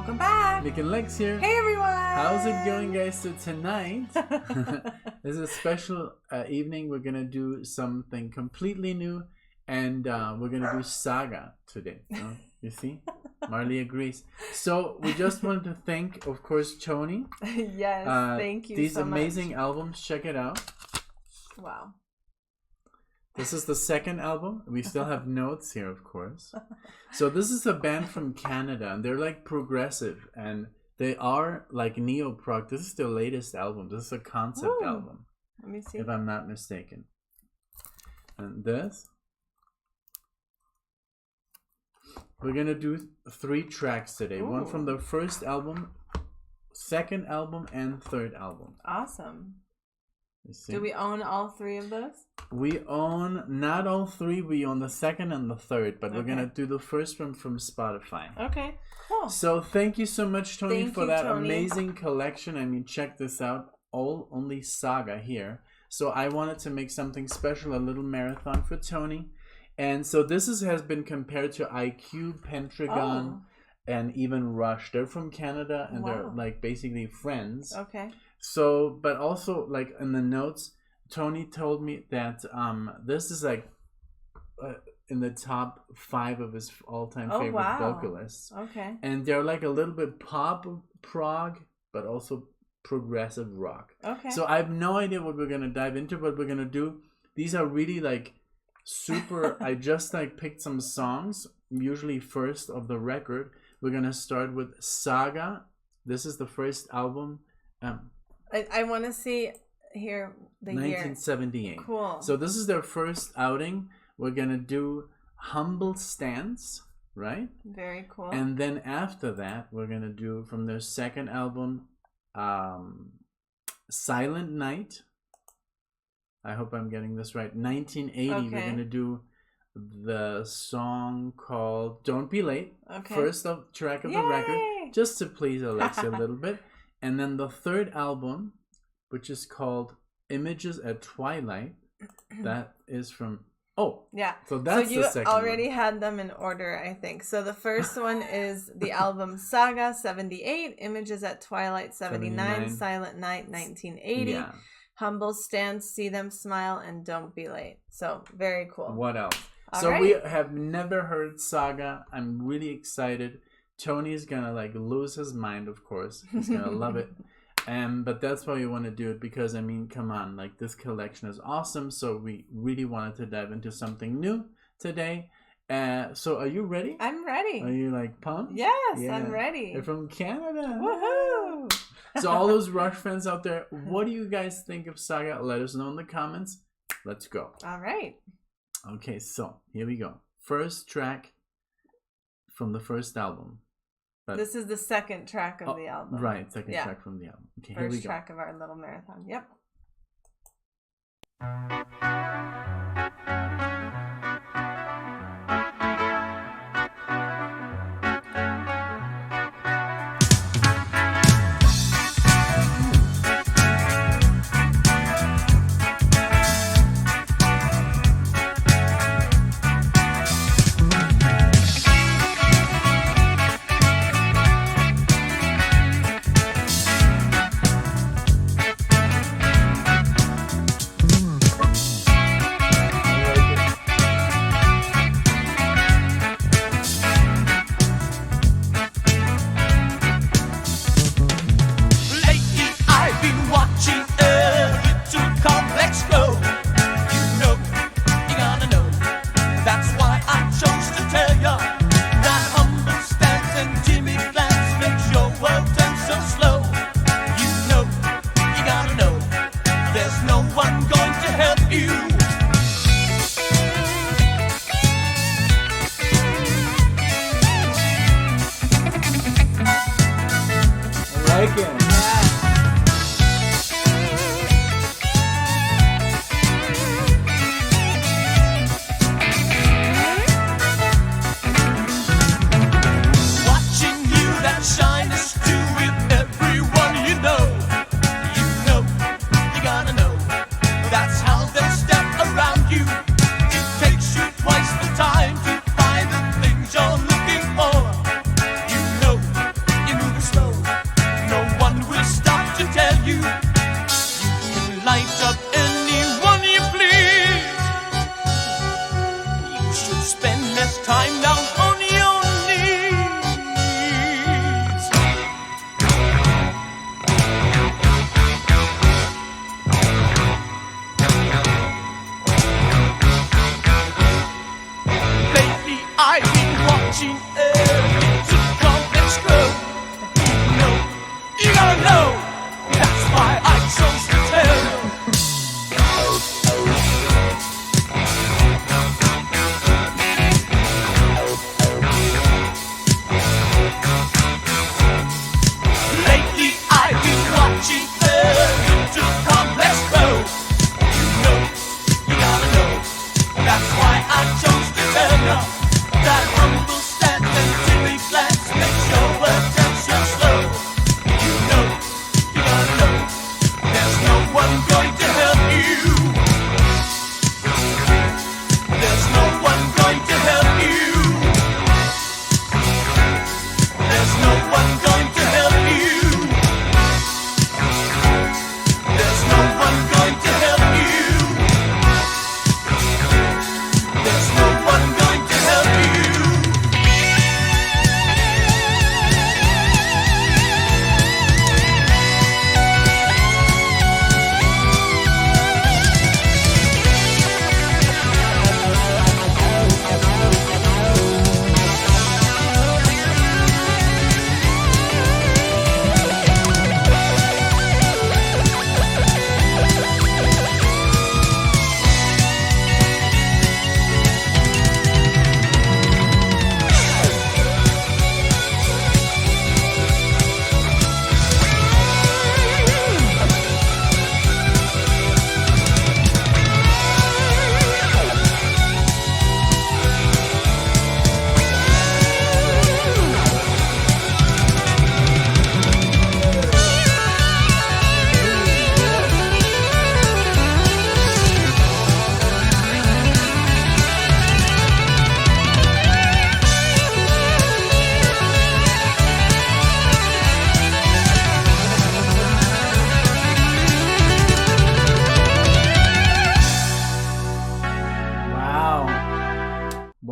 Welcome back. NicknLex here. Hey everyone. How's it going, guys? So tonight, this is a special evening. We're gonna do something completely new, and we're gonna do Saga today. You see, Marley agrees. So we just wanted to thank, of course, Tony. Yes, thank you. These so amazing much. albums. Check it out. Wow. This is the second album. We still have notes here, of course. So this is a band from Canada, and they're like progressive, and they are like Neo-prog. This is their latest album. This is a concept album. Let me see. If I'm not mistaken. And this. We're going to do 3 tracks today. One from the first album, second album, and third album. Awesome. Do we own all 3 of those? We own not all 3. We own the second and the third, but we're gonna do the first one from Spotify. Okay, cool. So thank you so much, Tony, for that Tony. amazing collection. I mean, check this out. Only Saga here. So I wanted to make something special, a little marathon for Tony. And so this has been compared to IQ, Pentagon, and even Rush. They're from Canada, and they're like basically friends. Okay. So, but also like in the notes, Tony told me that this is like in the top 5 of his all-time favorite vocalists. Okay. And they're like a little bit pop prog, but also progressive rock. Okay. So I have no idea what we're gonna dive into, what we're gonna do. These are really like super. I just like picked some songs, usually first of the record. We're gonna start with Saga. This is the first album. I want to see here the 1978. year. Cool. So this is their first outing. We're gonna do Humble Stance, right? Very cool. And then after that, we're gonna do from their second album, Silent Night. I hope I'm getting this right. 1980. Okay. We're gonna do the song called "Don't Be Late." Okay. First track of the record, just to please Alexia a little bit. And then the third album, which is called Images at Twilight, that is from... So that's so you the second already one. had them in order, I think. So the first one is the album Saga 78, Images at Twilight 79, Silent Night 1980, Humble Stance, See Them Smile, and Don't Be Late. So very cool. What else? All so right. we have never heard Saga. I'm really excited. Tony's gonna like lose his mind, of course. He's gonna love it. But that's why we want to do it, because I mean, come on, like this collection is awesome. So we really wanted to dive into something new today. So are you ready? I'm ready. Are you like pumped? Yes, I'm ready. They're from Canada. Woohoo! So all those Rush fans out there, what do you guys think of Saga? Let us know in the comments. Let's go. All right. Okay, so here we go. First track from the first album. But this is the second track of the album. Right, second track from the album. Okay, here we go. First track of our little marathon. Yep.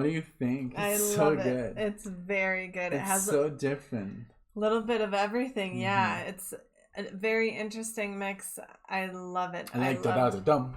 do you think? I It's love so good. It's very good. It It's has so different. a little bit of everything. Yeah, it's a very interesting mix. I love it. I like da-da-da-dum.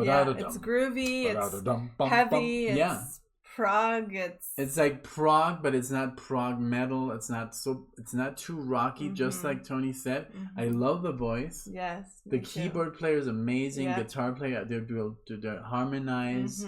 Yeah, it's groovy, it's heavy, it's prog, it's like prog, but it's not prog metal. It's not too rocky, just like Tony said. I love the voice. Yes. The keyboard player is amazing. Yeah. Guitar player, they harmonize.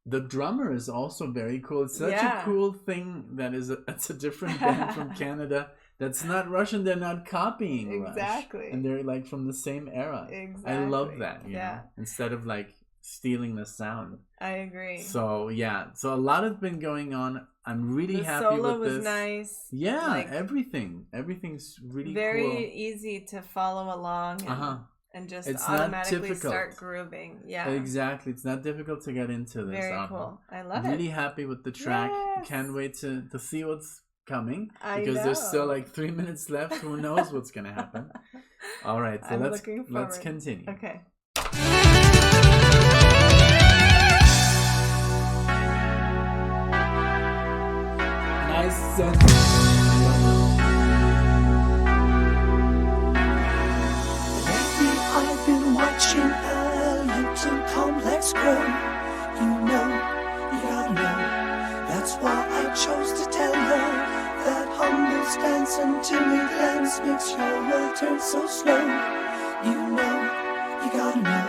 The drummer is also very cool. It's such a cool thing that it's a different band from Canada. That's not Russian. They're not copying Rush. And they're like from the same era. Exactly. I love that. You know? Instead of like stealing the sound. I agree. So so a lot has been going on. I'm really happy with this. The solo was nice. Yeah, like, everything's really very cool. easy to follow along. And just it's automatically start grooving. Yeah. Exactly. It's not difficult to get into this. Very cool. I love it. Really happy with the track. Yes. Can't wait to see what's coming. Because there's still like 3 minutes left. Who knows what's gonna happen. All right, so let's continue. Okay. Nice I've been watching a little complex grow. You know, you gotta know. That's why I chose to tell her that humble stance and timid glance makes your world turn so slow. You know, you gotta know.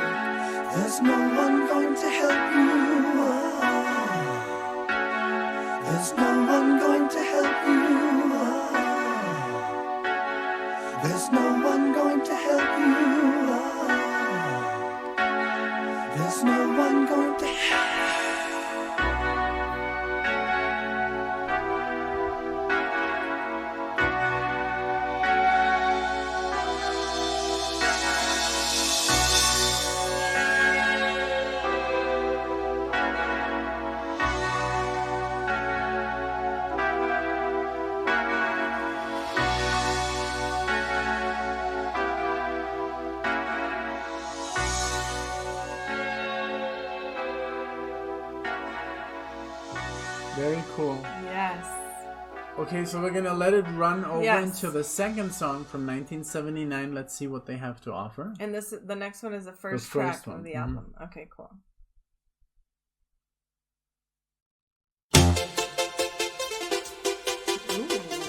There's no one going to help you. There's no one going to help you. There's no one going to help you. There's no one going to help. Very cool. Yes. Okay, so we're gonna let it run over into the second song from 1979. Let's see what they have to offer. And the next one is the first track of the album. Okay, cool. Ooh.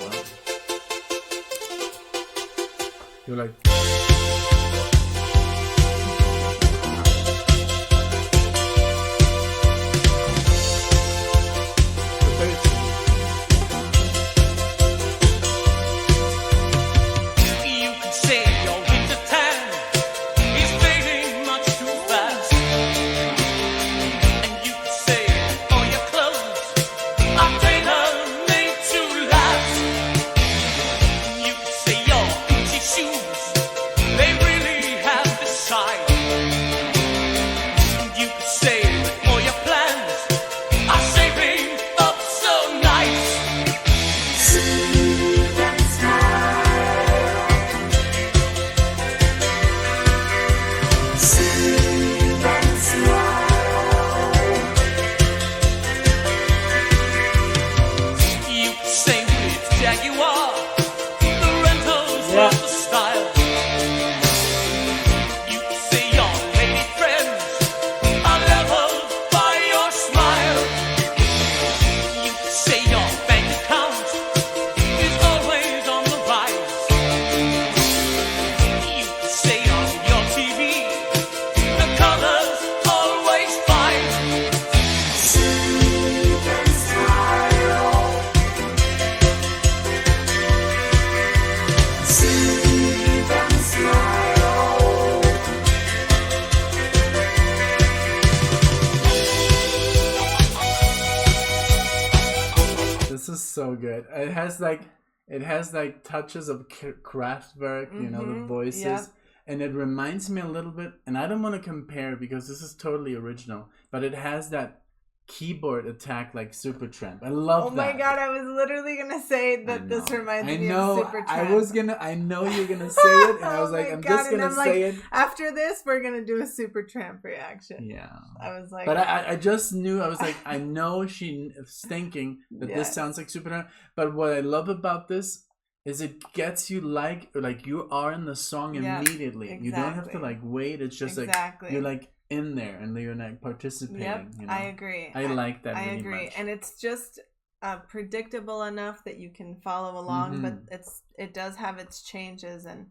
Wow. You're like. So good. It has like touches of Kraftwerk, you know, the voices, and it reminds me a little bit. And I don't want to compare because this is totally original, but it has that keyboard attack like Supertramp. I love that. Oh my god, I was literally gonna say that this reminds me of Supertramp. I know you're gonna say it, and I was like, I'm just gonna say it. After this, we're gonna do a Supertramp reaction. Yeah. I was like, but I just knew. I was like, I know she's thinking that this sounds like Supertramp. But what I love about this is it gets you like you are in the song immediately. Exactly. You don't have to like wait. It's just like you're like in there and you're like participating. Yep, you know? I agree. I like that. I really agree, much. and it's just predictable enough that you can follow along, but it does have its changes and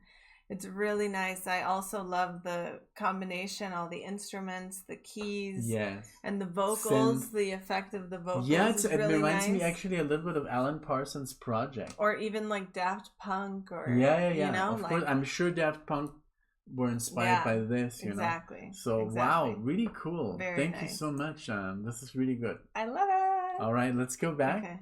it's really nice. I also love the combination, all the instruments, the keys, and the vocals. The effect of the vocals. Yeah, it really reminds me actually a little bit of Alan Parsons' Project, or even like Daft Punk, or You know, of course, I'm sure Daft Punk were inspired by this. You know, so wow, really cool. Thank you so much. This is really good. I love it. All right, let's go back. Okay.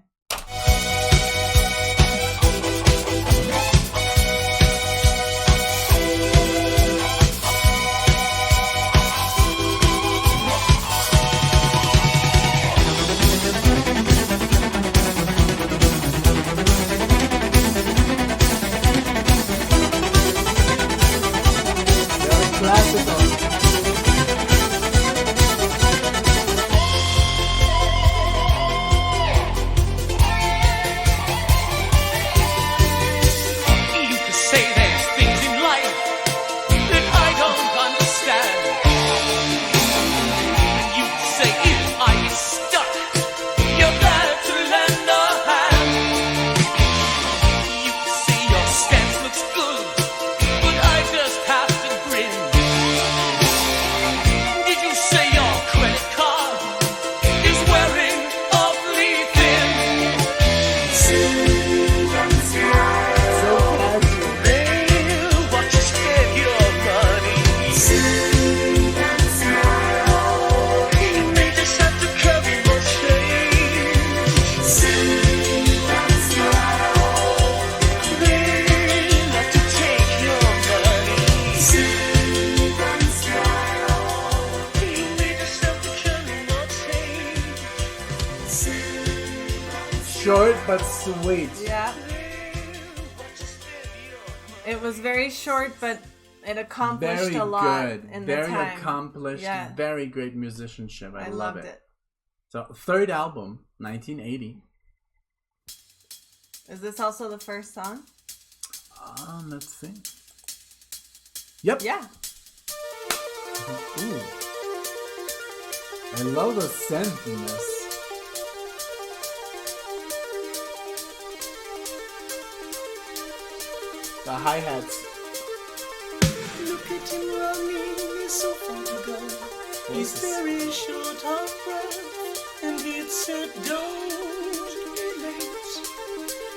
Short but sweet. Yeah. It was very short, but it accomplished a lot in the time. Very accomplished, very great musicianship. I love it. So, third album, 1980. Is this also the first song? Let's see. Yep. Yeah. Ooh. I love the synth in this. The hi-hats. Look at him running, he's so far to go. He's very short of breath, and he'd said, don't be late,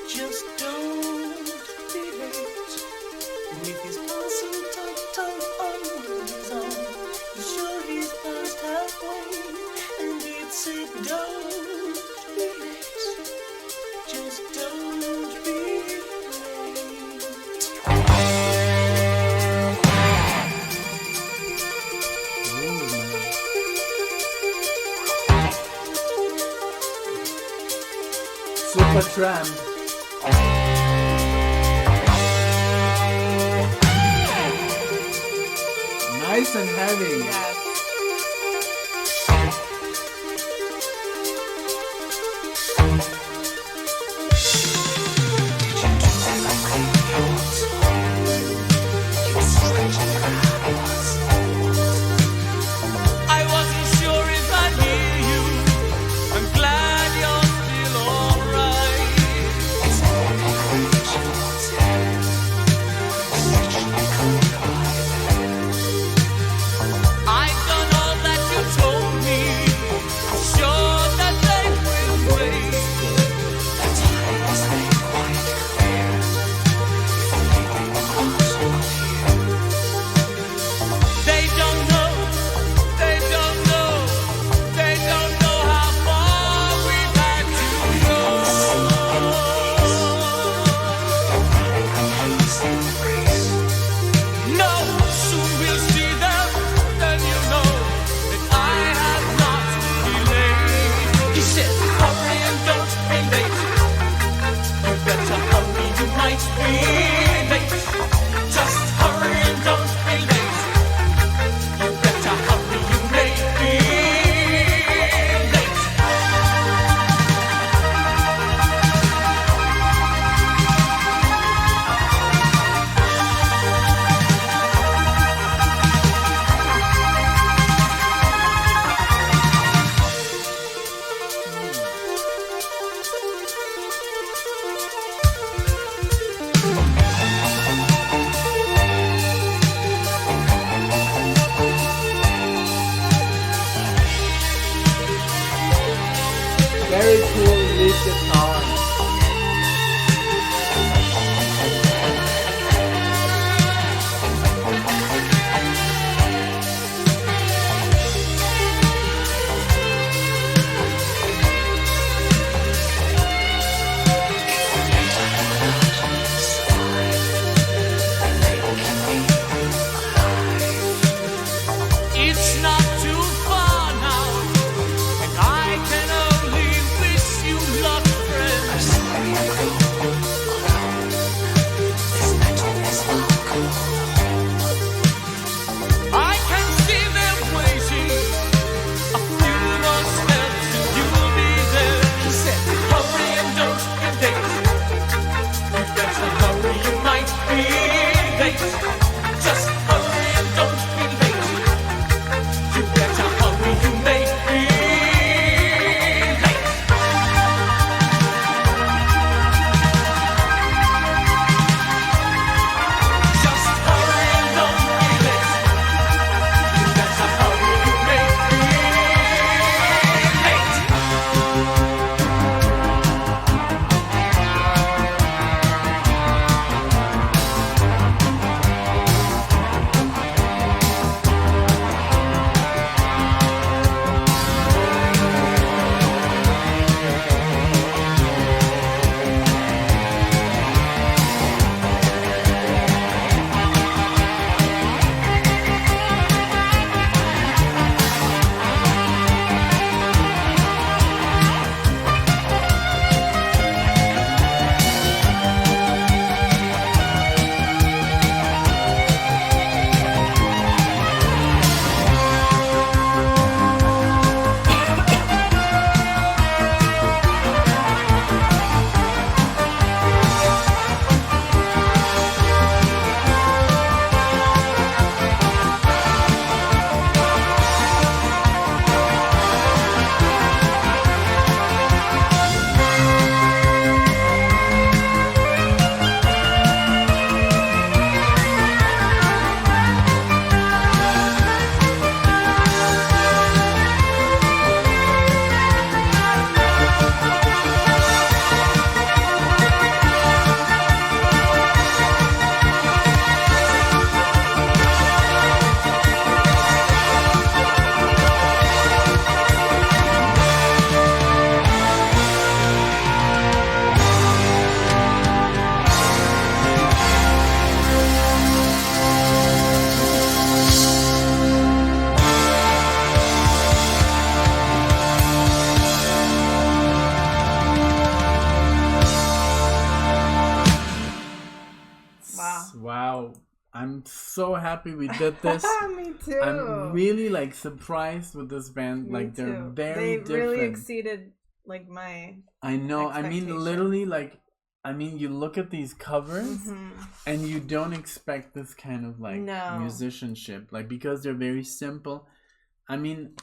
just don't be late. And if he's passing tongue on his own, he's sure he's past halfway, and he'd said, don't be late, just don't be late. Supertramp. Nice and heavy. Yes. I wasn't sure if I'd hear you. I'm glad you're still alright. I I'm so happy we did this. Me too. I'm really like surprised with this band. Me like they're too. very They different. really exceeded like my I know. I mean, expectation. literally, like, I mean, you look at these covers Mhm. and you don't expect this kind of like No. musicianship, like because they're very simple. I mean,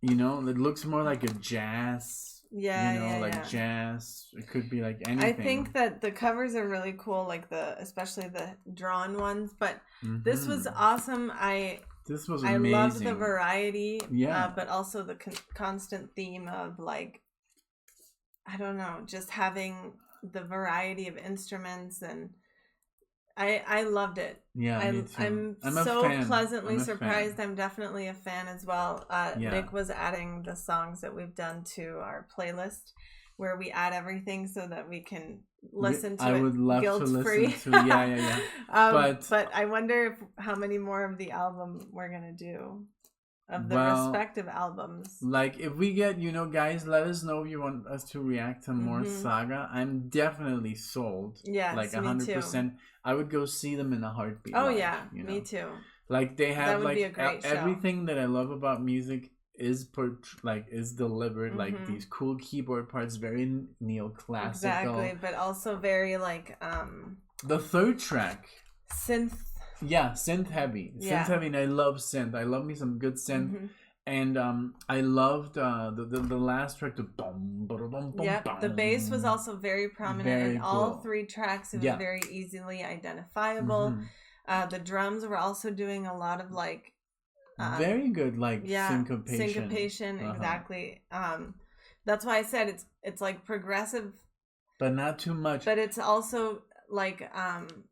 you know, it looks more like a jazz. Yeah, you know, yeah, like yeah. jazz. It could be like anything. I think that the covers are really cool, like especially the drawn ones. But this was awesome. This was I amazing. loved the variety. Yeah. But also the constant theme of like, I don't know, just having the variety of instruments, and I loved it. Yeah, me too. I'm a so fan. pleasantly I'm a surprised. fan. I'm definitely a fan as well. Nick was adding the songs that we've done to our playlist, where we add everything so that we can listen to it. I would love to guilt-free. listen to. Yeah. But I wonder how many more of the album we're gonna do. Of the respective albums. Like, if we get, you know, guys, let us know if you want us to react to more Saga. I'm definitely sold. Yes, like 100%. I would go see them in a heartbeat. Oh, live, yeah, you know? me too. Like, they have like show. everything that I love about music is delivered. Like these cool keyboard parts, very neoclassical. Exactly, but also very like the third track. Synth. Yeah, synth heavy. Synth heavy, and I love synth. I love me some good synth. And I loved the last track, the dum, ba-da-dum, bum, yep, bum. The bass was also very prominent very in all three tracks. It was very easily identifiable. The drums were also doing a lot of like very good like syncopation. Exactly. That's why I said it's like progressive, but not too much. But it's also like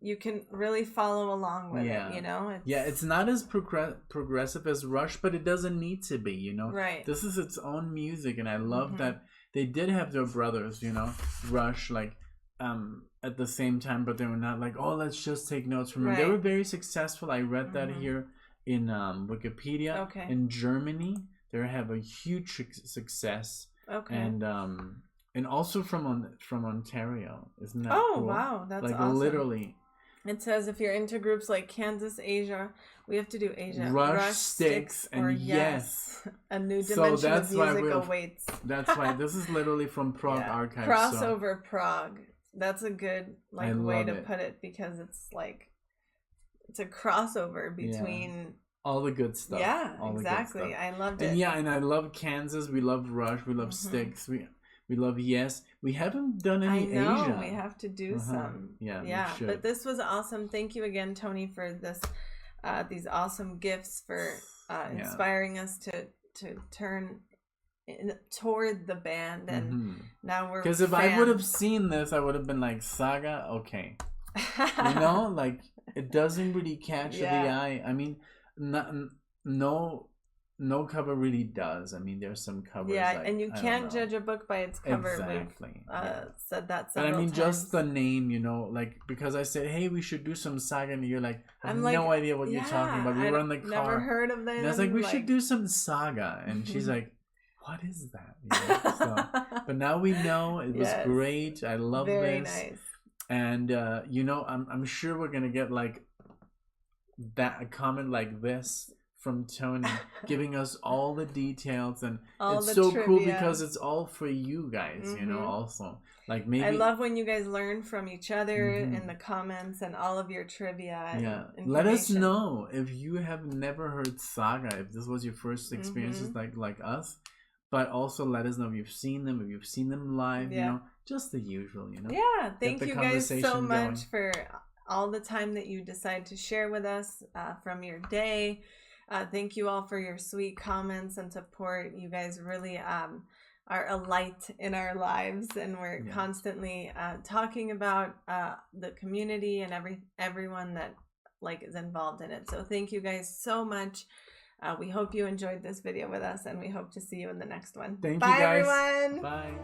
you can really follow along with it, you know. It's not as progressive as Rush, but it doesn't need to be, you know. Right. This is its own music, and I love that they did have their brothers, you know, Rush, like at the same time, but they were not like, oh, let's just take notes from them. They were very successful. I read that here in Wikipedia. Okay. In Germany, they have a huge success. Okay. And also from Ontario, isn't that cool? Oh wow, that's like awesome. Literally. It says if you're into groups like Kansas, Asia, we have to do Asia. Rush, Styx, and yes, a new dimension of music awaits. That's why this is literally from Prog Archive. Crossover prog. That's a good way to it. put it, because it's like it's a crossover between all the good stuff. Yeah, exactly. I loved it. And I love Kansas. We love Rush. We love Styx. We love Yes. We haven't done any Asia. We have to do some. Yeah. But this was awesome. Thank you again, Tony, for this these awesome gifts, for inspiring us to turn toward the band. And now we're because if I would have seen this, I would have been like, Saga, okay. You know, like it doesn't really catch the eye. I mean, no cover really does. I mean, there's some covers. Yeah, like, and you can't judge a book by its cover. Exactly. We've said that several times. I mean, just the name, you know, like, because I said, hey, we should do some Saga, and you're like, I have no idea what you're talking about. We were in the car. Never heard of them. And I was like, we should do some Saga. And she's like, what is that? You know? So, but now we know. It was great. I love this. Very nice. And, you know, I'm sure we're going to get, like, a comment like this from Tony, giving us all the details, and it's so trivia. Cool because it's all for you guys, you know. Also, like, maybe I love when you guys learn from each other in the comments and all of your trivia. Let us know if you have never heard Saga, if this was your first experiences like us, but also let us know if you've seen them, live, you know, just the usual, you know. Yeah, thank you guys so much for all the time that you decide to share with us from your day. Thank you all for your sweet comments and support. You guys really are a light in our lives, and we're constantly talking about the community and everyone that like is involved in it. So thank you guys so much. We hope you enjoyed this video with us, and we hope to see you in the next one. Thank you guys. Bye, everyone. Bye.